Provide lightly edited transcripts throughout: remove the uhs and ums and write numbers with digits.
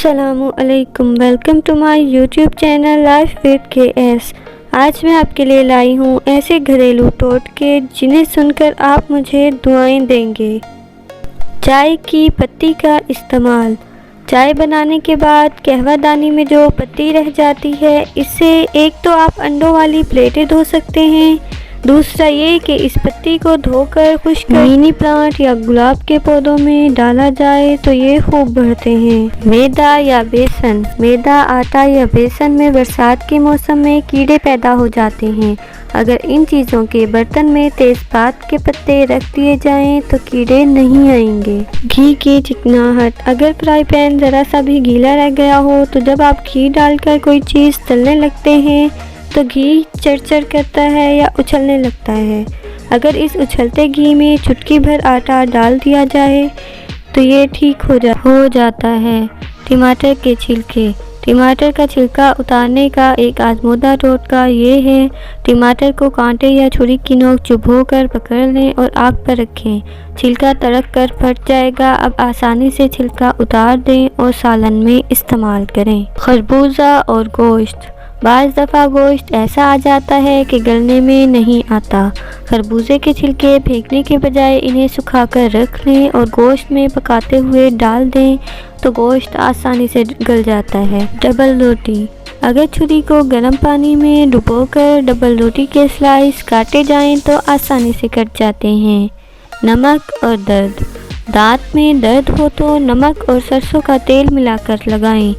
अस्सलामुअलैकुम, welcome to my YouTube channel life with KS। आज मैं आपके लिए लाई हूँ ऐसे घरेलू टोटके जिन्हें सुनकर आप मुझे दुआएं देंगे। चाय की पत्ती का इस्तेमाल। चाय बनाने के बाद कहवादानी में जो पत्ती रह जाती है, इससे एक तो आप अंडों वाली प्लेटें धो सकते हैं, दूसरा ये कि इस पत्ती को धोकर खुश्क मिनी प्लांट या गुलाब के पौधों में डाला जाए तो ये खूब बढ़ते हैं। मैदा या बेसन। मैदा, आटा या बेसन में बरसात के मौसम में कीड़े पैदा हो जाते हैं। अगर इन चीज़ों के बर्तन में तेज़पात के पत्ते रख दिए जाएं तो कीड़े नहीं आएंगे। घी की चिकनाहट। अगर फ्राई पैन ज़रा सा भी गीला रह गया हो तो जब आप घी डालकर कोई चीज़ तलने लगते हैं तो घी चरचर करता है या उछलने लगता है। अगर इस उछलते घी में चुटकी भर आटा डाल दिया जाए तो ये ठीक हो जाता है। टमाटर के छिलके। टमाटर का छिलका उतारने का एक आजमूदा टोटका ये है, टमाटर को कांटे या छुरी की नोक चुभोकर पकड़ लें और आग पर रखें। छिलका तड़क कर फट जाएगा। अब आसानी से छिलका उतार दें और सालन में इस्तेमाल करें। खरबूजा और गोश्त। बाज़ दफ़ा गोश्त ऐसा आ जाता है कि गलने में नहीं आता। खरबूजे के छिलके फेंकने के बजाय इन्हें सुखाकर रख लें और गोश्त में पकाते हुए डाल दें तो गोश्त आसानी से गल जाता है। डबल रोटी। अगर छुरी को गर्म पानी में डुबोकर डबल रोटी के स्लाइस काटे जाएं तो आसानी से कट जाते हैं। नमक और दर्द। दांत में दर्द हो तो नमक और सरसों का तेल मिलाकर लगाएं।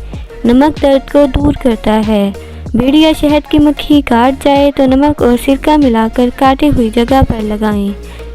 नमक दर्द को दूर करता है। बीड़ी या शहद की मक्खी काट जाए तो नमक और सिरका मिलाकर काटी हुई जगह पर लगाएं।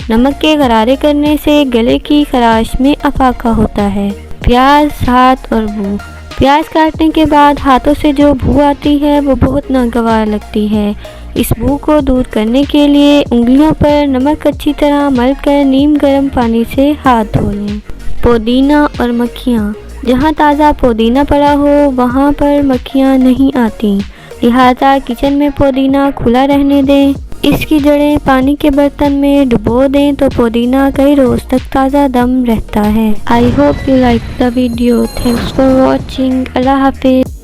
नमक के गरारे करने से गले की खराश में अफाका होता है। प्याज, हाथ और बू। प्याज काटने के बाद हाथों से जो बू आती है वो बहुत नागवार लगती है। इस बू को दूर करने के लिए उंगलियों पर नमक अच्छी तरह मलकर नीम गर्म पानी से हाथ धो लें। पुदीना और मक्खियाँ। जहाँ ताज़ा पुदीना पड़ा हो वहाँ पर मक्खियाँ नहीं आती, लिहाजा किचन में पुदीना खुला रहने दें। इसकी जड़ें पानी के बर्तन में डुबो दें तो पुदीना कई रोज़ तक ताज़ा दम रहता है। I hope you like the video. Thanks for watching. अल्लाह हाफिज़।